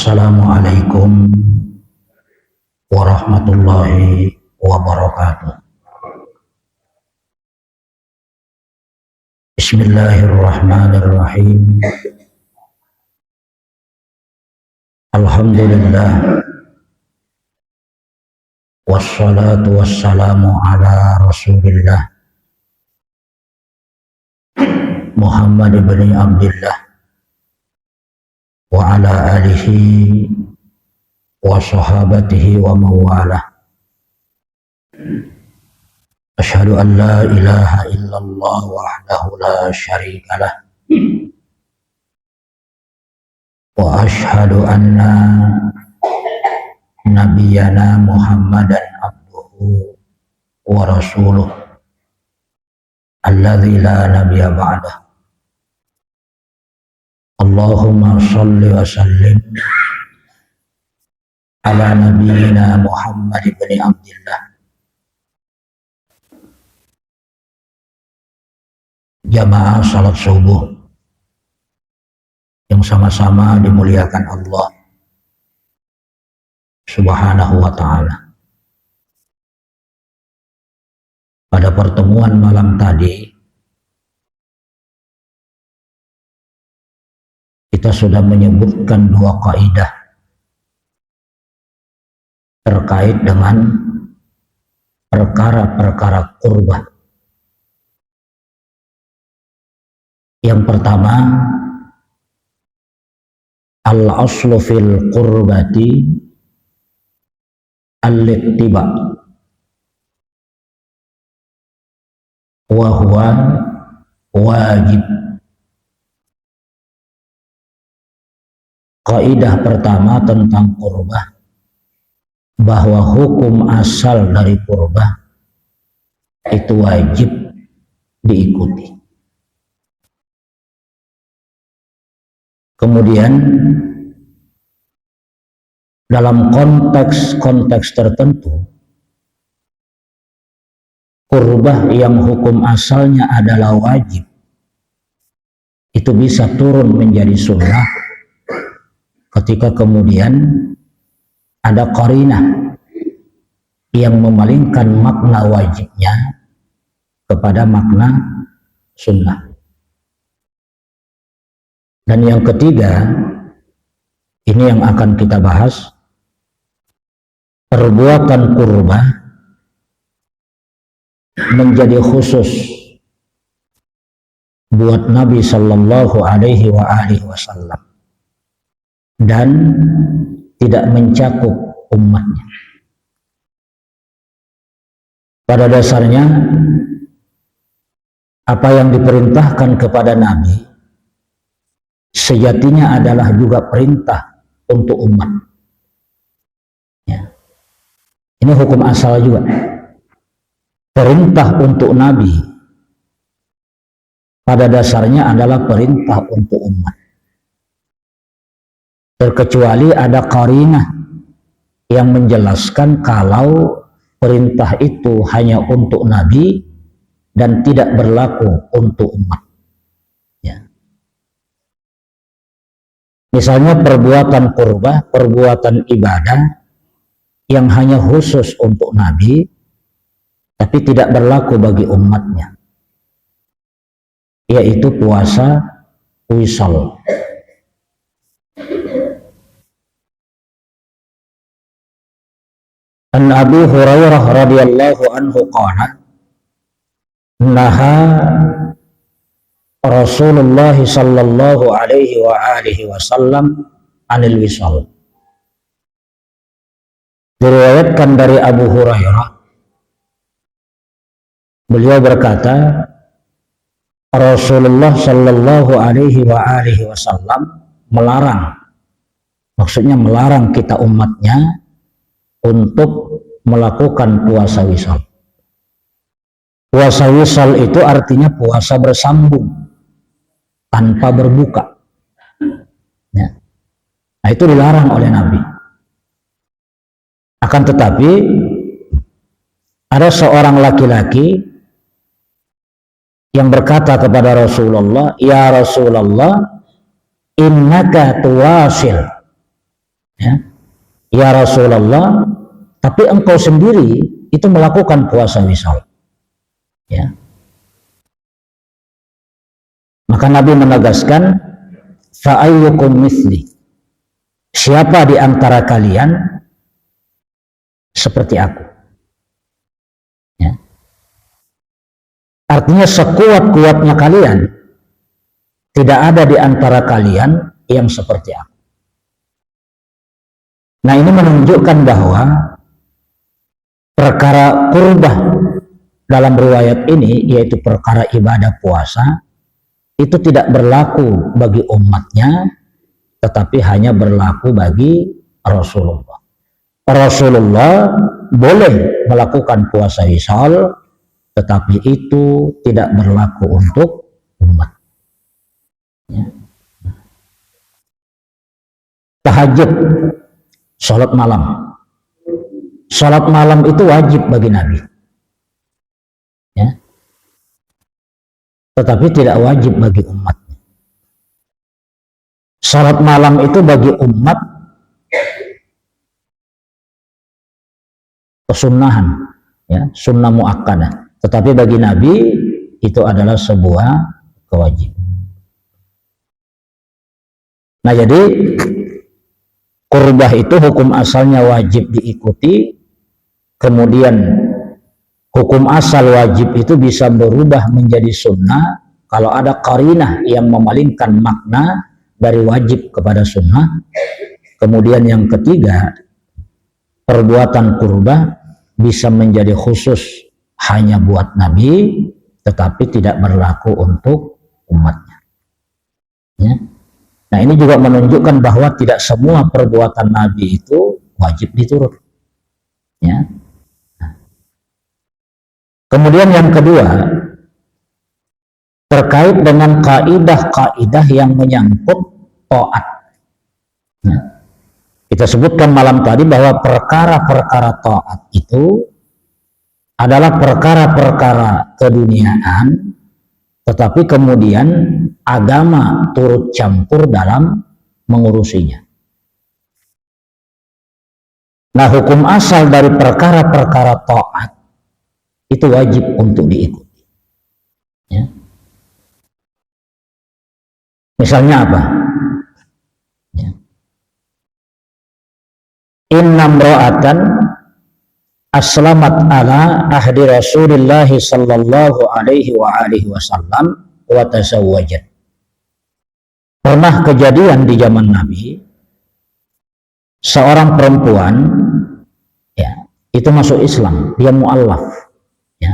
Assalamualaikum warahmatullahi wabarakatuh. Bismillahirrahmanirrahim. Alhamdulillah, wassalatu wassalamu ala Rasulillah Muhammad ibn Abdullah wa ala alihi wa sahabatihi wa mawalah. Asyhadu an la ilaha illallah wahdahu la syarikalah wa asyhadu anna nabiyyana Muhammadan abduhu wa rasuluh alladzi la nabiyya ba'dah. Allahumma shalli wa sallim ala nabiyyina Muhammad ibn Abdullah. Jamaah salat subuh yang sama-sama dimuliakan Allah Subhanahu wa ta'ala. Pada pertemuan malam tadi kita sudah menyebutkan dua kaidah terkait dengan perkara-perkara qurbah. Yang pertama, al-aslu fil qurbati al-ittiba wa huwa wajib. Kaidah pertama tentang qurbah, bahwa hukum asal dari qurbah itu wajib diikuti. Kemudian dalam konteks tertentu, qurbah yang hukum asalnya adalah wajib itu bisa turun menjadi sunnah ketika kemudian ada qarinah yang memalingkan makna wajibnya kepada makna sunnah. Dan yang ketiga, ini yang akan kita bahas, perbuatan qurbah menjadi khusus buat Nabi Sallallahu Alaihi Wasallam dan tidak mencakup umatnya. Pada dasarnya, apa yang diperintahkan kepada Nabi sejatinya adalah juga perintah untuk umat. Ya. Ini hukum asal juga. Perintah untuk Nabi pada dasarnya adalah perintah untuk umat. Terkecuali ada qarinah yang menjelaskan kalau perintah itu hanya untuk Nabi dan tidak berlaku untuk umat. Ya. Misalnya perbuatan qurbah, perbuatan ibadah yang hanya khusus untuk Nabi tapi tidak berlaku bagi umatnya, yaitu puasa wisal. An Abu Hurairah radhiyallahu anhu qala naha Rasulullah sallallahu alaihi wasallam anil wisal. Diriwayatkan dari Abu Hurairah, beliau berkata, Rasulullah sallallahu alaihi wasallam melarang, maksudnya melarang kita umatnya untuk melakukan puasa wisal. Puasa wisal itu artinya puasa bersambung tanpa berbuka. Ya. Nah, itu dilarang oleh Nabi. Akan tetapi ada seorang laki-laki yang berkata kepada Rasulullah, "Ya Rasulullah, innaka tuwasil." Ya, ya Rasulullah, tapi engkau sendiri itu melakukan puasa wisal. Ya. Maka Nabi menegaskan, fa'ayyukum misli, siapa di antara kalian seperti aku. Ya. Artinya sekuat-kuatnya kalian, tidak ada di antara kalian yang seperti aku. Nah, ini menunjukkan bahwa perkara qurbah dalam riwayat ini, yaitu perkara ibadah puasa, itu tidak berlaku bagi umatnya, tetapi hanya berlaku bagi Rasulullah. Rasulullah boleh melakukan puasa wisal, tetapi itu tidak berlaku untuk umat. Ya. Tahajud, sholat malam. Sholat malam itu wajib bagi Nabi. Ya. Tetapi tidak wajib bagi umat. Sholat malam itu bagi umat kesunahan, ya, sunnah muakkadah. Tetapi bagi Nabi itu adalah sebuah kewajiban. Nah, jadi qurbah itu hukum asalnya wajib diikuti, kemudian hukum asal wajib itu bisa berubah menjadi sunnah kalau ada qarinah yang memalingkan makna dari wajib kepada sunnah. Kemudian yang ketiga, perbuatan qurbah bisa menjadi khusus hanya buat Nabi, tetapi tidak berlaku untuk umatnya. Ya. Nah, ini juga menunjukkan bahwa tidak semua perbuatan Nabi itu wajib diturut. Ya. Kemudian yang kedua, terkait dengan kaidah-kaidah yang menyangkut taat. Nah, kita sebutkan malam tadi bahwa perkara-perkara taat itu adalah perkara-perkara keduniaan, tetapi kemudian agama turut campur dalam mengurusinya. Nah, hukum asal dari perkara-perkara taat itu wajib untuk diikuti. Ya. Misalnya apa? Ya. Inna mra'atan aslamat ala ahdi Rasulillah sallallahu alaihi wa alihi wasallam wa tasawwajat. Pernah kejadian di zaman Nabi, seorang perempuan, ya, itu masuk Islam, dia mu'allaf, ya.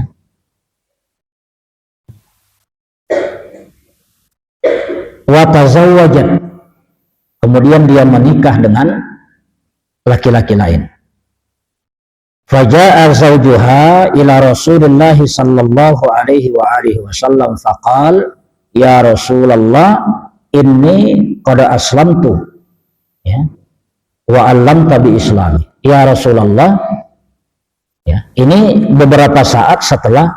Wa tazawwajat, kemudian dia menikah dengan laki-laki lain. Faja'a zawjuha ila Rasulillah sallallahu alaihi wa alihi wasallam faqal, ya Rasulullah, inni qad aslamtu, ya, wa 'allamta bi islami. Ya Rasulullah, ya, ini beberapa saat setelah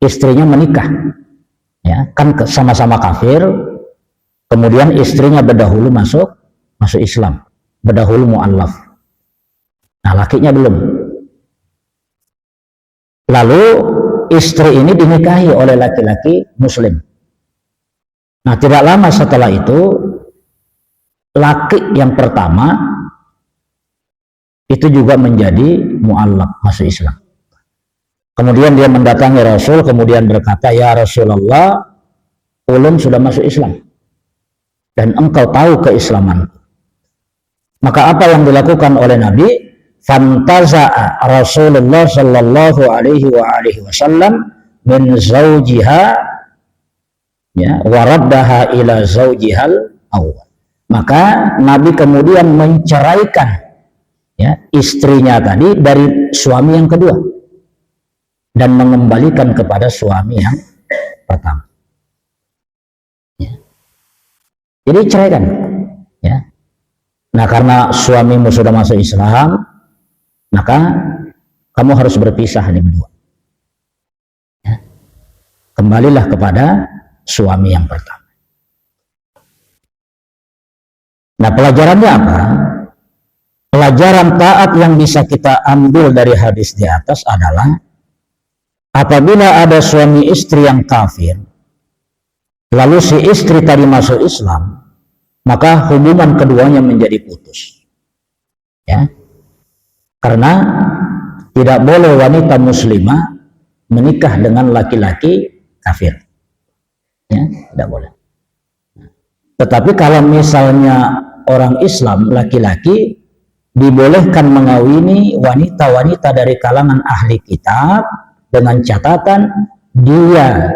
istrinya menikah, ya, kan sama-sama kafir, kemudian istrinya berdahulu masuk Islam, berdahulu mu'allaf. Nah, lakinya belum. Lalu istri ini dinikahi oleh laki-laki muslim. Nah, tidak lama setelah itu, laki yang pertama itu juga menjadi mu'allaf, masuk Islam. Kemudian dia mendatangi Rasul, kemudian berkata, ya Rasulullah, ulun sudah masuk Islam dan engkau tahu keislamanku. Maka apa yang dilakukan oleh Nabi? Fantaza'a Rasulullah sallallahu alaihi wa alihi wasallam min zawjiha, ya, waraddaha ila zawjihal awal. Maka Nabi kemudian menceraikan, ya, istrinya tadi dari suami yang kedua dan mengembalikan kepada suami yang pertama. Ya. Jadi ceraikan, ya. Nah, karena suamimu sudah masuk Islam, maka kamu harus berpisah nih berdua. Ya. Kembalilah kepada suami yang pertama. Nah, pelajarannya apa? Pelajaran taat yang bisa kita ambil dari hadis di atas adalah apabila ada suami istri yang kafir, lalu si istri tadi masuk Islam, maka hubungan keduanya menjadi putus. Ya. Karena tidak boleh wanita muslimah menikah dengan laki-laki kafir. Ya, tidak boleh. Tetapi kalau misalnya orang Islam laki-laki dibolehkan mengawini wanita-wanita dari kalangan ahli kitab dengan catatan dia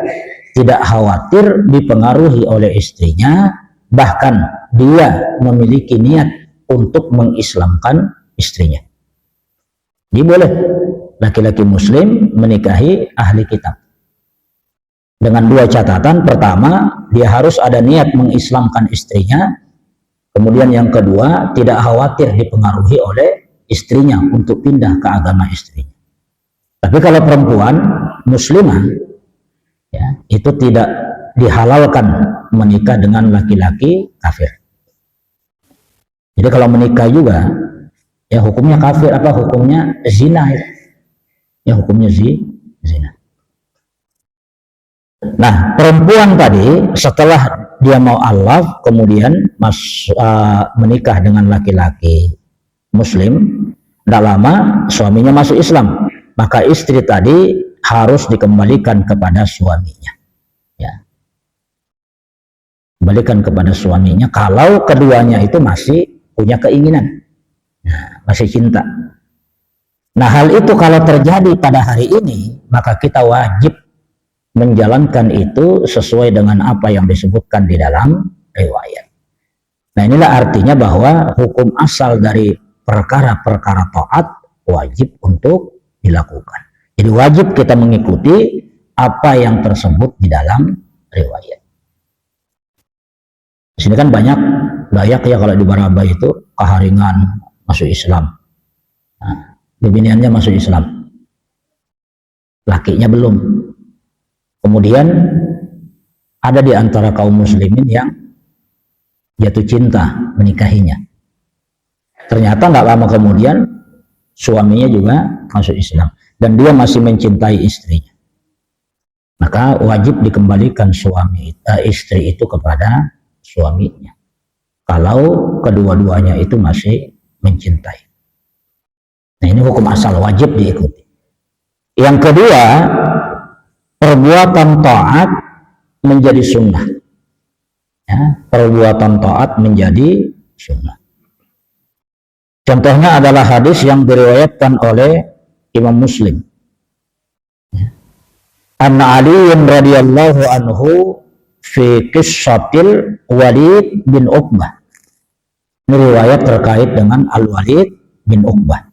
tidak khawatir dipengaruhi oleh istrinya, bahkan dia memiliki niat untuk mengislamkan istrinya. Jadi boleh laki-laki muslim menikahi ahli kitab dengan dua catatan. Pertama, dia harus ada niat mengislamkan istrinya. Kemudian yang kedua, tidak khawatir dipengaruhi oleh istrinya untuk pindah ke agama istrinya. Tapi kalau perempuan muslimah, ya, itu tidak dihalalkan menikah dengan laki-laki kafir. Jadi kalau menikah juga, ya hukumnya kafir, apa hukumnya zina, ya hukumnya zina. Nah, perempuan tadi setelah dia mau alaf, kemudian menikah dengan laki-laki muslim, tidak lama suaminya masuk Islam, maka istri tadi harus dikembalikan kepada suaminya. Ya. Kembalikan kepada suaminya kalau keduanya itu masih punya keinginan, masih cinta. Nah, hal itu kalau terjadi pada hari ini, maka kita wajib menjalankan itu sesuai dengan apa yang disebutkan di dalam riwayat. Nah, inilah artinya bahwa hukum asal dari perkara-perkara taat wajib untuk dilakukan. Jadi wajib kita mengikuti apa yang tersebut di dalam riwayat. Di sini kan banyak Dayak ya, kalau di Baraba itu Kaharingan masuk Islam. Nah, biniannya masuk Islam, lakinya belum. Kemudian ada di antara kaum muslimin yang jatuh cinta menikahinya. Ternyata nggak lama kemudian suaminya juga masuk Islam dan dia masih mencintai istrinya. Maka wajib dikembalikan istri itu kepada suaminya kalau kedua-duanya itu masih mencintai. Nah, ini hukum asal wajib diikuti. Yang kedua, perbuatan taat menjadi sunnah. Ya, perbuatan taat menjadi sunnah. Contohnya adalah hadis yang diriwayatkan oleh Imam Muslim. Anna Ali radhiyallahu anhu fi qissatil Walid bin Uqbah. Ini riwayat terkait dengan Al-Walid bin Uqbah.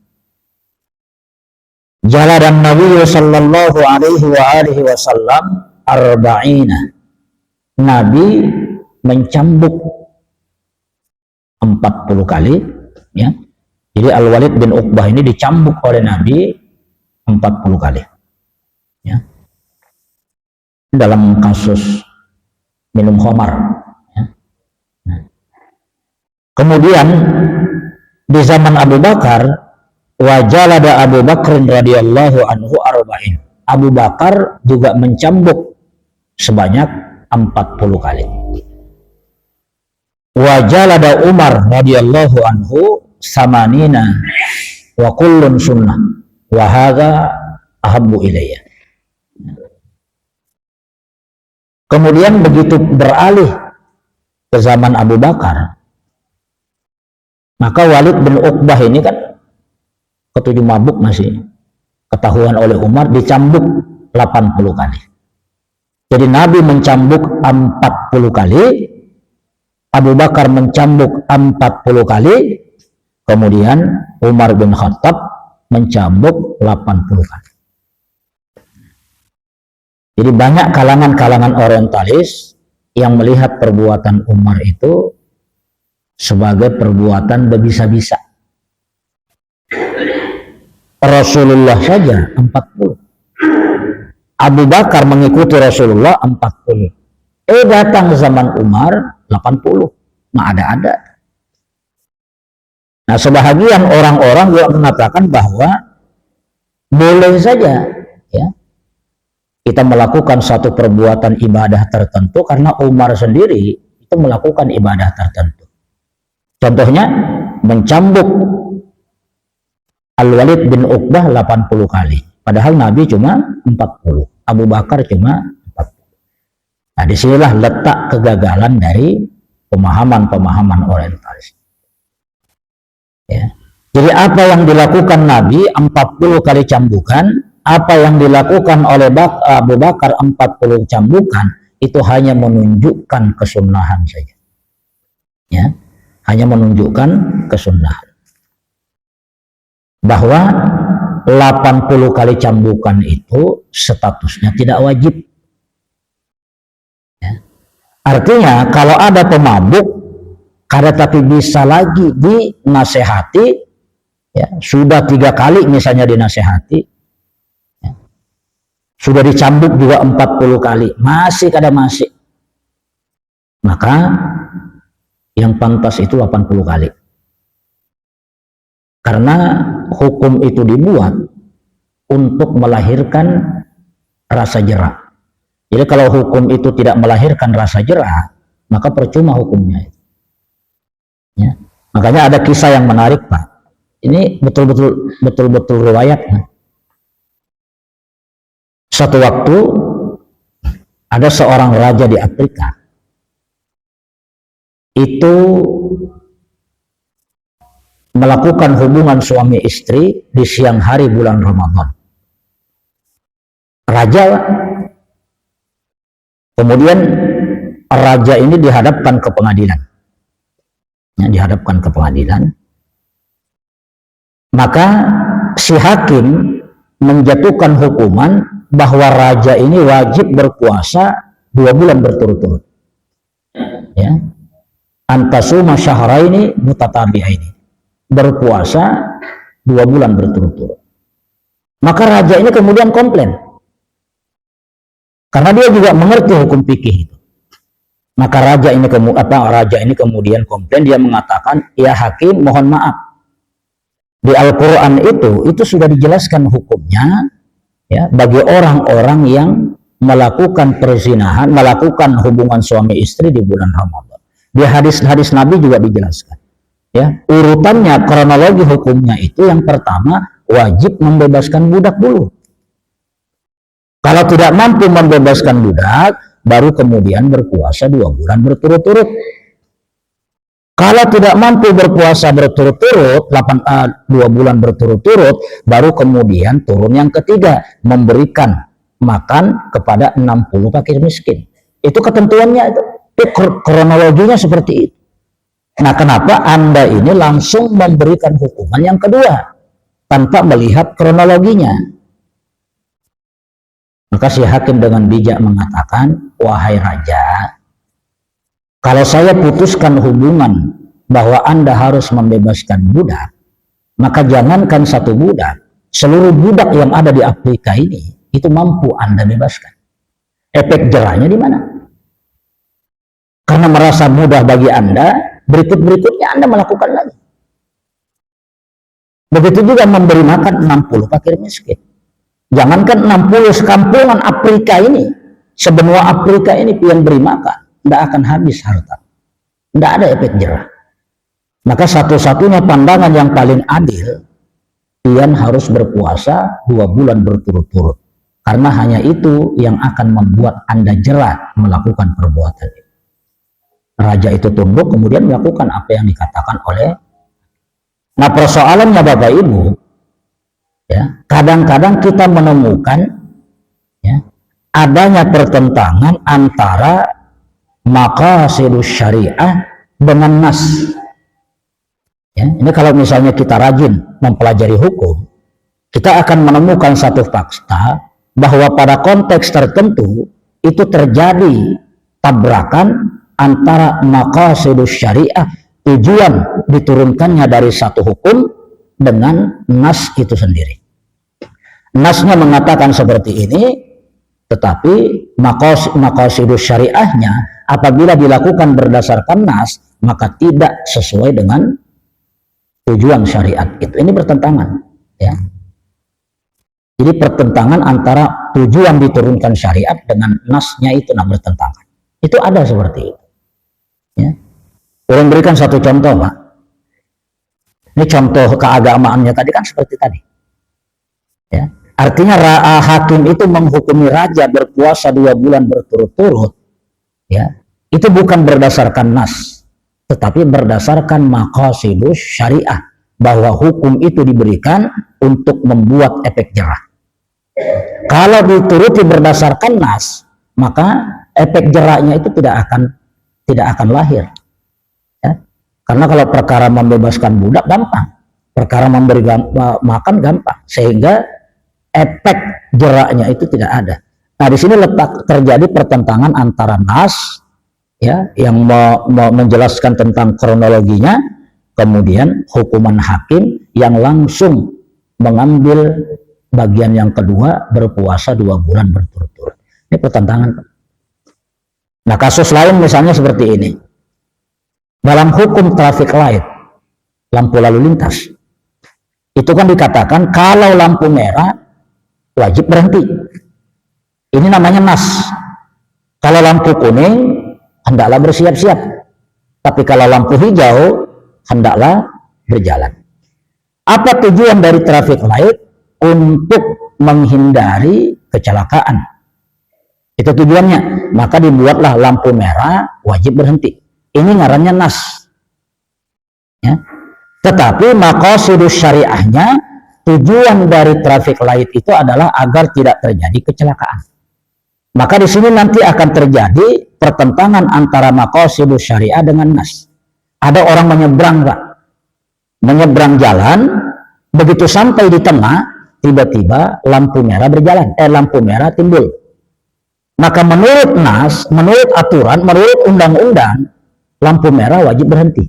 Jaladan Nabi sallallahu alaihi wa alihi wasallam arba'ina. Nabi mencambuk 40 kali, ya. Jadi Al-Walid bin Uqbah ini dicambuk oleh Nabi 40 kali. Ya. Dalam kasus minum khamar, ya. Nah. Kemudian di zaman Abu Bakar, wajalada Abu Bakr radhiyallahu anhu arba'in. Abu Bakar juga mencambuk sebanyak 40 kali. Wajalada Umar radhiyallahu anhu samanina wa kullun sunnah wa hadza ahabbu ilayya. Kemudian begitu beralih ke zaman Abu Bakar, maka Walid bin Uqbah ini kan ketujuh mabuk masih ketahuan oleh Umar, dicambuk 80 kali. Jadi Nabi mencambuk 40 kali, Abu Bakar mencambuk 40 kali, kemudian Umar bin Khattab mencambuk 80 kali. Jadi banyak kalangan-kalangan orientalis yang melihat perbuatan Umar itu sebagai perbuatan berbisa-bisa. Rasulullah saja 40. Abu Bakar mengikuti Rasulullah 40. Datang zaman Umar 80. Nah, ada-ada. Nah, sebahagian orang-orang juga mengatakan bahwa boleh saja ya kita melakukan satu perbuatan ibadah tertentu karena Umar sendiri itu melakukan ibadah tertentu. Contohnya mencambuk Al-Walid bin Uqbah 80 kali. Padahal Nabi cuma 40. Abu Bakar cuma 40. Nah, disinilah letak kegagalan dari pemahaman-pemahaman orientalis. Ya. Jadi apa yang dilakukan Nabi 40 kali cambukan, apa yang dilakukan oleh Abu Bakar 40 cambukan, itu hanya menunjukkan kesunahan saja. Ya, hanya menunjukkan kesunahan. Bahwa 80 kali cambukan itu statusnya tidak wajib. Ya. Artinya kalau ada pemabuk, kada tapi bisa lagi dinasehati, ya, sudah 3 kali misalnya dinasehati, ya, sudah dicambuk juga 40 kali, masih kada masih, maka yang pantas itu 80 kali. Karena hukum itu dibuat untuk melahirkan rasa jera. Jadi kalau hukum itu tidak melahirkan rasa jera, maka percuma hukumnya. Ya. Makanya ada kisah yang menarik, Pak. Ini betul-betul riwayatnya. Suatu waktu ada seorang raja di Afrika. Itu melakukan hubungan suami istri di siang hari bulan Ramadan. Kemudian raja ini dihadapkan ke pengadilan. Ya, dihadapkan ke pengadilan. Maka si hakim menjatuhkan hukuman bahwa raja ini wajib berpuasa 2 bulan berturut-turut. Ya. Antasuma syahraini mutatabi'aini. Berpuasa 2 bulan berturut-turut. Maka raja ini kemudian komplain. Karena dia juga mengerti hukum fikih itu. Maka raja ini kemudian komplain, dia mengatakan, "Ya hakim, mohon maaf. Di Al-Qur'an itu sudah dijelaskan hukumnya ya bagi orang-orang yang melakukan perzinahan, melakukan hubungan suami istri di bulan Ramadan. Di hadis-hadis Nabi juga dijelaskan. Ya, urutannya, kronologi hukumnya itu yang pertama wajib membebaskan budak dulu. Kalau tidak mampu membebaskan budak, baru kemudian berpuasa 2 bulan berturut-turut. Kalau tidak mampu berpuasa berturut-turut, 2 bulan berturut-turut, baru kemudian turun yang ketiga, memberikan makan kepada 60 fakir miskin. Itu ketentuannya itu kronologinya seperti itu. Nah, kenapa Anda ini langsung memberikan hukuman yang kedua tanpa melihat kronologinya? Maka si hakim dengan bijak mengatakan, "Wahai raja, kalau saya putuskan hubungan bahwa Anda harus membebaskan budak, maka jangankan 1 budak, seluruh budak yang ada di Afrika ini itu mampu Anda bebaskan. Efek jerahnya di mana? Karena merasa mudah bagi Anda, berikut-berikutnya Anda melakukan lagi. Begitu juga memberi makan 60 fakir miskin. Jangankan 60 sekampungan Afrika ini, sebenua Afrika ini yang beri makan, tidak akan habis harta. Tidak ada efek jerah. Maka satu-satunya pandangan yang paling adil, pian harus berpuasa 2 bulan berturut-turut. Karena hanya itu yang akan membuat Anda jerah melakukan perbuatan itu." Raja itu tunduk, kemudian melakukan apa yang dikatakan oleh. Nah, persoalannya Bapak Ibu, ya, kadang-kadang kita menemukan ya, adanya pertentangan antara maqasidus syariah dengan nas. Ya, ini kalau misalnya kita rajin mempelajari hukum, kita akan menemukan satu fakta bahwa pada konteks tertentu itu terjadi tabrakan antara maqasidus syariah, tujuan diturunkannya dari satu hukum, dengan nas itu sendiri. Nasnya mengatakan seperti ini, tetapi maqasidus syariahnya apabila dilakukan berdasarkan nas, maka tidak sesuai dengan tujuan syariat itu. Ini bertentangan, ya. Jadi pertentangan antara tujuan diturunkan syariat dengan nasnya itu bertentangan. Itu ada seperti itu. Ya. Orang berikan satu contoh, Pak. Ini contoh keagamaannya tadi kan seperti tadi. Ya. Artinya hakim itu menghukumi raja berpuasa 2 bulan berturut-turut. Ya. Itu bukan berdasarkan nas, tetapi berdasarkan maqasidus syariah. Bahwa hukum itu diberikan untuk membuat efek jerah. Kalau dituruti berdasarkan nas, maka efek jeraknya itu tidak akan lahir. Ya. Karena kalau perkara membebaskan budak gampang, perkara memberi makan gampang, sehingga efek jeraknya itu tidak ada. Nah, di sini terjadi pertentangan antara nas, ya, yang menjelaskan tentang kronologinya, kemudian hukuman hakim yang langsung mengambil bagian yang kedua, berpuasa 2 bulan berturut-turut. Ini pertentangan. Nah, kasus lain misalnya seperti ini. Dalam hukum traffic light, lampu lalu lintas, itu kan dikatakan kalau lampu merah wajib berhenti. Ini namanya nas. Kalau lampu kuning hendaklah bersiap-siap. Tapi kalau lampu hijau hendaklah berjalan. Apa tujuan dari traffic light? Untuk menghindari kecelakaan. Itu tujuannya. Maka dibuatlah lampu merah wajib berhenti. Ini ngarannya nas. Ya. Tetapi maqasidus syariahnya, tujuan dari traffic light itu adalah agar tidak terjadi kecelakaan. Maka di sini nanti akan terjadi pertentangan antara maqasidus syariah dengan nas. Ada orang menyeberang, Pak. Menyeberang jalan, begitu sampai di tengah, tiba-tiba lampu merah lampu merah timbul. Maka menurut nas, menurut aturan, menurut undang-undang, lampu merah wajib berhenti.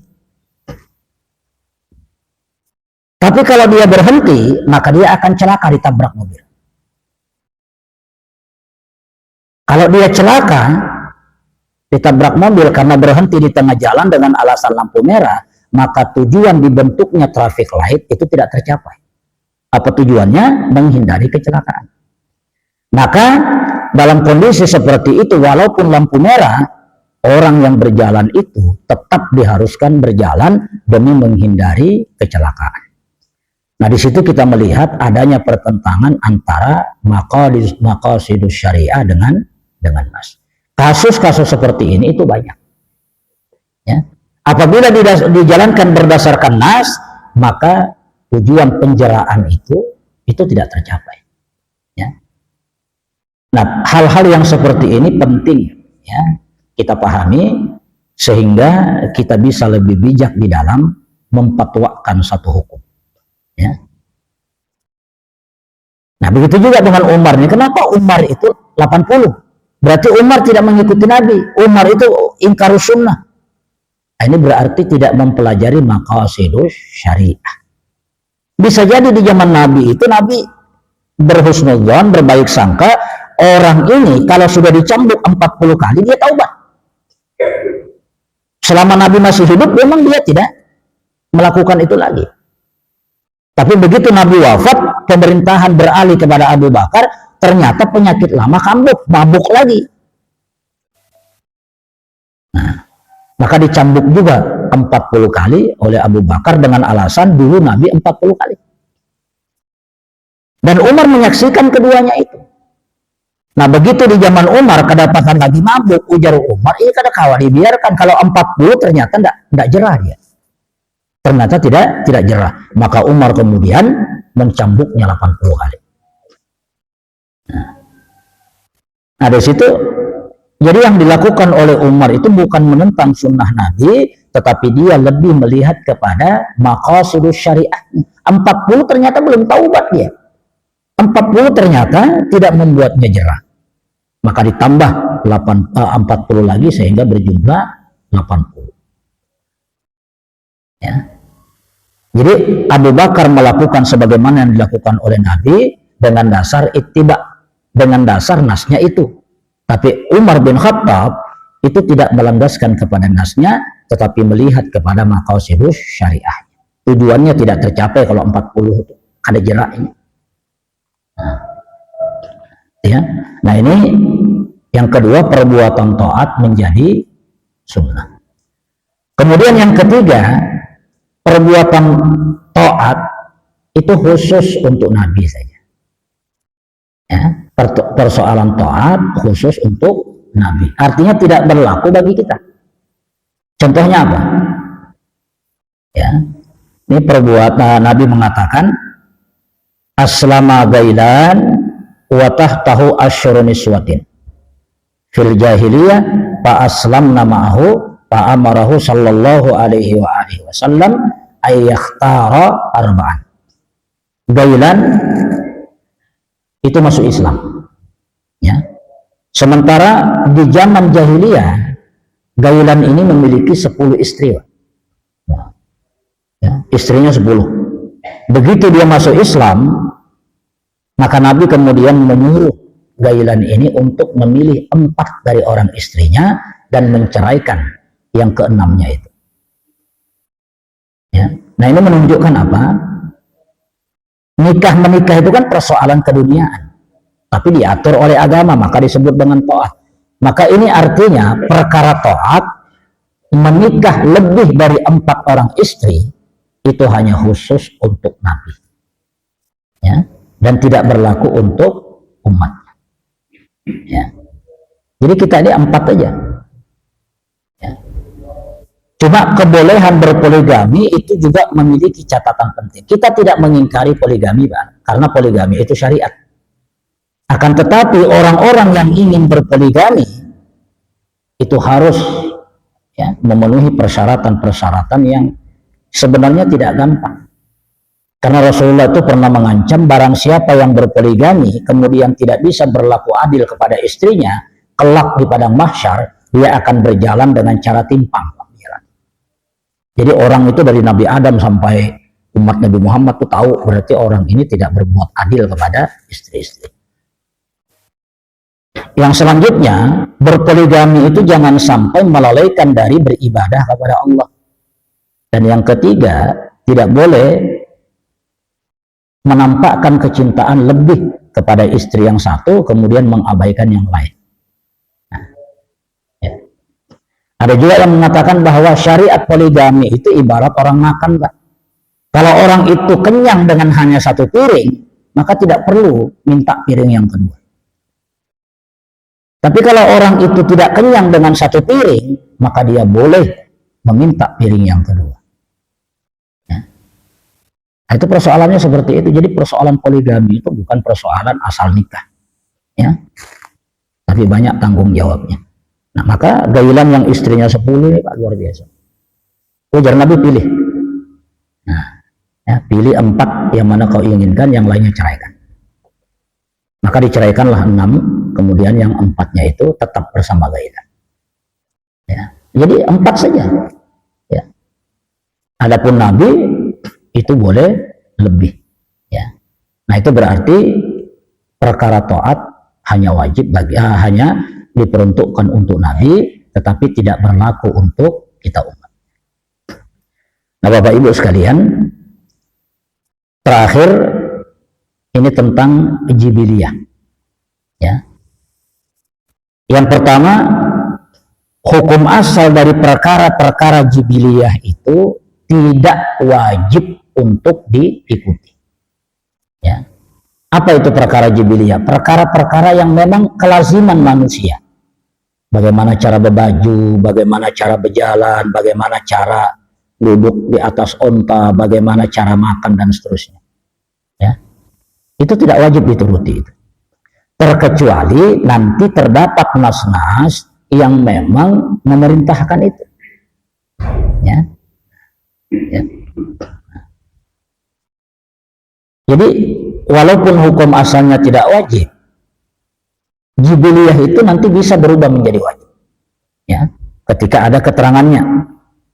Tapi kalau dia berhenti, maka dia akan celaka ditabrak mobil. Kalau dia celaka ditabrak mobil karena berhenti di tengah jalan dengan alasan lampu merah, maka tujuan dibentuknya traffic light itu tidak tercapai. Apa tujuannya? Menghindari kecelakaan. Maka dalam kondisi seperti itu, walaupun lampu merah, orang yang berjalan itu tetap diharuskan berjalan demi menghindari kecelakaan. Nah, di situ kita melihat adanya pertentangan antara maqasidus syariah dengan nas. Kasus-kasus seperti ini itu banyak. Ya. Apabila dijalankan berdasarkan nas, maka tujuan penjeraan itu tidak tercapai. Ya. Nah, hal-hal yang seperti ini penting, ya, kita pahami sehingga kita bisa lebih bijak di dalam memfatwakan satu hukum. Ya. Nah, begitu juga dengan Umar nih. Kenapa Umar itu 80? Berarti Umar tidak mengikuti Nabi. Umar itu ingkarus sunnah. Nah, ini berarti tidak mempelajari maqasidus syariah. Bisa jadi di zaman Nabi itu Nabi berhusnudzon, berbaik sangka, orang ini kalau sudah dicambuk 40 kali dia taubat. Selama Nabi masih hidup memang dia tidak melakukan itu lagi. Tapi begitu Nabi wafat, pemerintahan beralih kepada Abu Bakar, ternyata penyakit lama kambuh, mabuk lagi. Nah, maka dicambuk juga 40 kali oleh Abu Bakar dengan alasan dulu Nabi 40 kali. Dan Umar menyaksikan keduanya itu. Nah, begitu di zaman Umar kedapatan lagi mabuk, ujar Umar, ini kada kawan dibiarkan, kalau 40 ternyata tidak jerah dia. Ternyata tidak jerah. Maka Umar kemudian mencambuknya 80 kali. Nah, dari situ jadi yang dilakukan oleh Umar itu bukan menentang sunnah Nabi, tetapi dia lebih melihat kepada maqasidus syariah. 40 ternyata belum taubat dia. 40 ternyata tidak membuatnya jerah. Maka ditambah 40 lagi sehingga berjumlah 80. Ya. Jadi Abu Bakar melakukan sebagaimana yang dilakukan oleh Nabi dengan dasar ittiba, dengan dasar nasnya itu. Tapi Umar bin Khattab itu tidak melandaskan kepada nasnya, tetapi melihat kepada maqasidus syariah. tujuannya tidak tercapai kalau 40 itu ada jeraknya. Ya. Nah ini yang kedua, perbuatan taat menjadi sunnah. Kemudian yang ketiga, perbuatan taat itu khusus untuk Nabi saja. Ya, persoalan taat khusus untuk Nabi. Artinya tidak berlaku bagi kita. Contohnya apa? Ya, ini perbuatan Nabi mengatakan, aslama gailan wa tahtahu asyru niswatin fil jahiliyah fa aslamna ma'ahu fa amarahu sallallahu alaihi wa alihi wasallam ay yakhtara arba'an. Gailan itu masuk Islam, ya. Sementara di zaman jahiliyah Gailan ini memiliki 10 istri, ya, istrinya 10. Begitu dia masuk Islam, maka Nabi kemudian menyuruh Gailan ini untuk memilih 4 dari orang istrinya dan menceraikan yang ke-6-nya itu. Ya. Nah ini menunjukkan apa? Nikah menikah itu kan persoalan keduniaan, tapi diatur oleh agama, maka disebut dengan taat. Maka ini artinya perkara taat, menikah lebih dari 4 orang istri itu hanya khusus untuk Nabi, ya, dan tidak berlaku untuk umatnya. Ya. Jadi kita ini 4 aja. Ya. Cuma kebolehan berpoligami itu juga memiliki catatan penting. Kita tidak mengingkari poligami, Pak, karena poligami itu syariat. Akan tetapi orang-orang yang ingin berpoligami itu harus, ya, memenuhi persyaratan-persyaratan yang sebenarnya tidak gampang. Karena Rasulullah itu pernah mengancam, barang siapa yang berpoligami kemudian tidak bisa berlaku adil kepada istrinya, kelak di padang mahsyar dia akan berjalan dengan cara timpang. Jadi orang itu dari Nabi Adam sampai umat Nabi Muhammad itu tahu berarti orang ini tidak berbuat adil kepada istri-istri. Yang selanjutnya, berpoligami itu jangan sampai melalaikan dari beribadah kepada Allah. Dan yang ketiga, tidak boleh menampakkan kecintaan lebih kepada istri yang satu kemudian mengabaikan yang lain. Nah, ya. Ada juga yang mengatakan bahwa syariat poligami itu ibarat orang makan, Pak. Kalau orang itu kenyang dengan hanya 1 piring, maka tidak perlu minta piring yang kedua. Tapi kalau orang itu tidak kenyang dengan 1 piring, maka dia boleh meminta piring yang kedua. Ya. Nah, itu persoalannya seperti itu. Jadi persoalan poligami itu bukan persoalan asal nikah, ya, tapi banyak tanggung jawabnya. Nah, maka Gailan yang istrinya 10 ini, Pak, luar biasa. Ujar Nabi, pilih. Nah, ya, pilih 4 yang mana kau inginkan, yang lainnya ceraikan. Maka diceraikanlah 6, kemudian yang 4-nya itu tetap bersama Gailan. Ya, jadi 4 saja. Ya. Adapun Nabi itu boleh lebih. Ya. Nah itu berarti perkara taat hanya wajib hanya diperuntukkan untuk Nabi, tetapi tidak berlaku untuk kita umat. Nah Bapak Ibu sekalian, terakhir ini tentang jibiliyah. Ya. Yang pertama, hukum asal dari perkara-perkara jibiliyah itu tidak wajib untuk diikuti. Ya. Apa itu perkara jibiliyah? Perkara-perkara yang memang kelaziman manusia. Bagaimana cara berbaju, bagaimana cara berjalan, bagaimana cara duduk di atas onta, bagaimana cara makan dan seterusnya. Ya. Itu tidak wajib dituruti itu. Terkecuali nanti terdapat nas-nas yang memang memerintahkan itu. Ya. Ya. Jadi walaupun hukum asalnya tidak wajib, jibiliyah itu nanti bisa berubah menjadi wajib. Ya. Ketika ada keterangannya.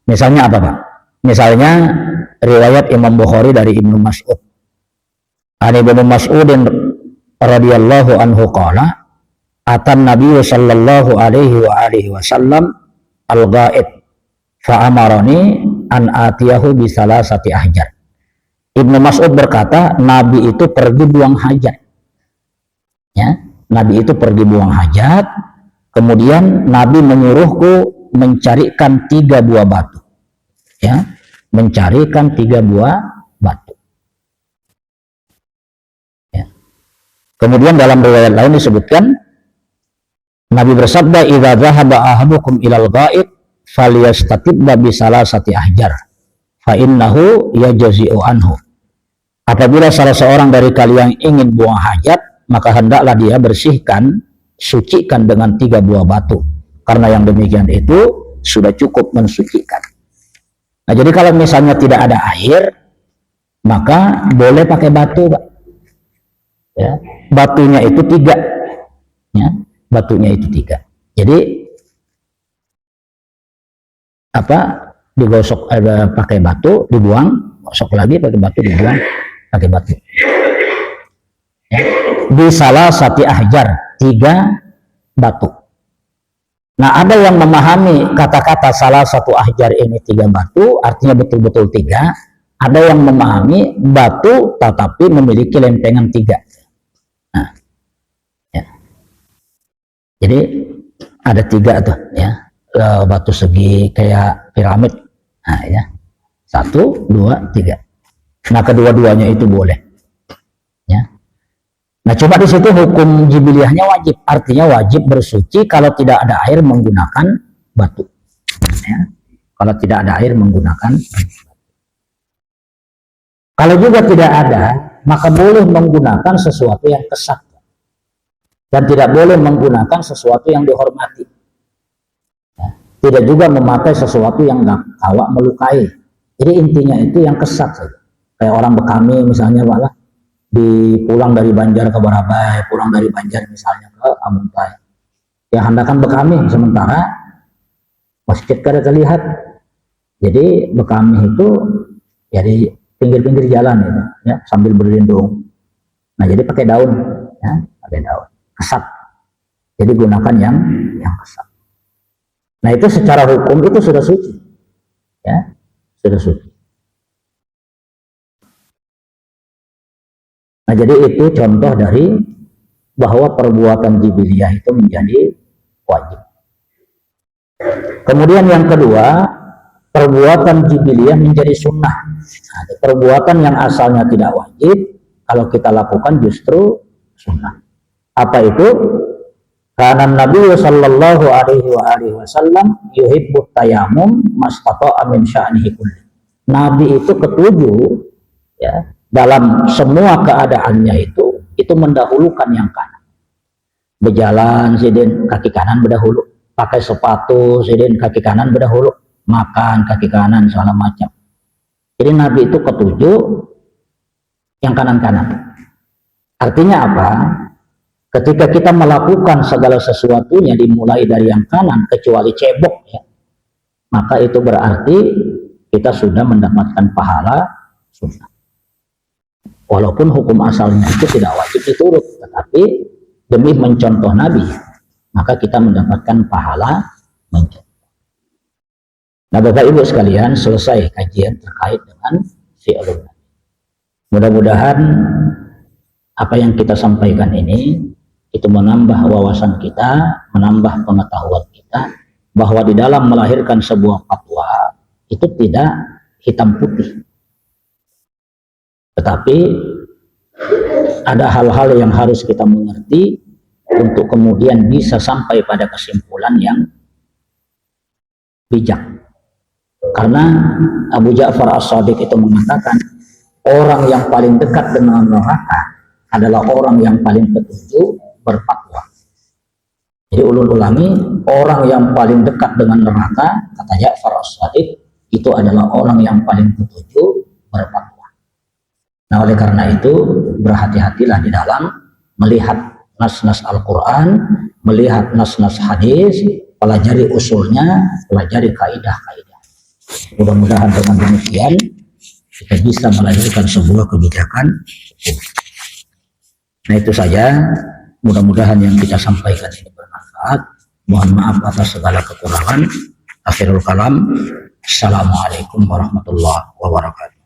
Misalnya apa, Pak? Misalnya riwayat Imam Bukhari dari Ibnu Mas'ud. An Ibnu Mas'udin radhiyallahu anhu qala atan Nabi sallallahu alaihi wa alihi wasallam al-ghaid fa amarani an atiyahu bisalah sati ahjar. Ibnu Mas'ud berkata, Nabi itu pergi buang hajat. Ya, Nabi itu pergi buang hajat, kemudian Nabi menyuruhku mencarikan 3 buah batu. Ya, mencarikan 3 buah batu. Ya. Kemudian dalam riwayat lain disebutkan, Nabi bersabda, "Idza dhahaba ahadukum ilal ghaib falyastatibba bisalasati ahjar fa innahu yajzi'u anhu." Apabila salah seorang dari kalian ingin buang hajat, maka hendaklah dia bersihkan, sucikan dengan 3 buah batu. Karena yang demikian itu sudah cukup mensucikan. Nah, jadi kalau misalnya tidak ada air, maka boleh pakai batu, Pak. Ya, batunya itu 3. Ya, batunya itu 3. Jadi digosok, pakai batu, dibuang, gosok lagi pakai batu, dibuang pakai batu. Ya. Bisalah sati ahjar, 3 batu. Nah, ada yang memahami kata-kata salah satu ahjar ini 3 batu, artinya betul-betul 3. Ada yang memahami batu tetapi memiliki lempengan 3. Nah, ya. Jadi ada 3 tuh, ya, batu segi kayak piramid. Nah, ya, 1, 2, 3. Nah, kedua-duanya itu boleh. Ya. Nah, coba di situ hukum jibiliyahnya wajib, artinya wajib bersuci kalau tidak ada air menggunakan batu. Ya. Kalau tidak ada air menggunakan batu. Kalau juga tidak ada, maka boleh menggunakan sesuatu yang kesat dan tidak boleh menggunakan sesuatu yang dihormati. Ya. Tidak juga memakai sesuatu yang gawak melukai. Jadi intinya itu yang kesat saja. Kayak orang Bekami misalnya, Pak lah, pulang dari Banjar ke Barabai, pulang dari Banjar misalnya ke Amuntai. Yang hendakan Bekami, sementara masjid kada terlihat. Jadi Bekami itu ya di pinggir-pinggir jalan itu, ya, sambil berlindung. Nah, jadi pakai daun, ya, pakai daun, kesat. Jadi gunakan yang kesat. Nah, itu secara hukum itu sudah suci, ya, sudah suci. Nah, jadi itu contoh dari bahwa perbuatan jibiliyah itu menjadi wajib. Kemudian yang kedua, perbuatan jibiliyah menjadi sunnah. Nah, perbuatan yang asalnya tidak wajib, kalau kita lakukan justru sunnah. Apa itu? Karena Nabi sallallahu alaihi wasallam yuhibbut tayammum mastata'a min sya'nihi kulli. Nabi itu ketujuh, ya, dalam semua keadaannya itu mendahulukan yang kanan. Berjalan sidin kaki kanan berdahulu, pakai sepatu sidin kaki kanan berdahulu, makan kaki kanan segala macam. Jadi Nabi itu ketujuh yang kanan-kanan. Artinya apa? Ketika kita melakukan segala sesuatunya dimulai dari yang kanan kecuali cebok, ya, maka itu berarti kita sudah mendapatkan pahala sunnah. Walaupun hukum asalnya itu tidak wajib diturut, tetapi demi mencontoh Nabi, maka kita mendapatkan pahala mencontoh. Nah, Bapak Ibu sekalian, selesai kajian terkait dengan fi'lun Nabi. Mudah-mudahan apa yang kita sampaikan ini itu menambah wawasan kita, menambah pengetahuan kita bahwa di dalam melahirkan sebuah fatwa itu tidak hitam putih. Tetapi ada hal-hal yang harus kita mengerti untuk kemudian bisa sampai pada kesimpulan yang bijak. Karena Abu Ja'far As-Shadiq itu mengatakan orang yang paling dekat dengan neraka adalah orang yang paling petunjuk berfatwa. Jadi ulul ulami, orang yang paling dekat dengan neraka, kata Ja'far As-Shadiq, itu adalah orang yang paling petunjuk berfatwa. Nah, oleh karena itu berhati-hatilah di dalam melihat nas-nas Al-Quran, melihat nas-nas hadis, pelajari usulnya, pelajari kaidah-kaidah. Mudah-mudahan dengan demikian kita bisa melahirkan sebuah kebijakan hukum. Nah, itu saja. Mudah-mudahan yang kita sampaikan ini bermanfaat. Mohon maaf atas segala kekurangan. Akhirul kalam. Assalamualaikum warahmatullahi wabarakatuh.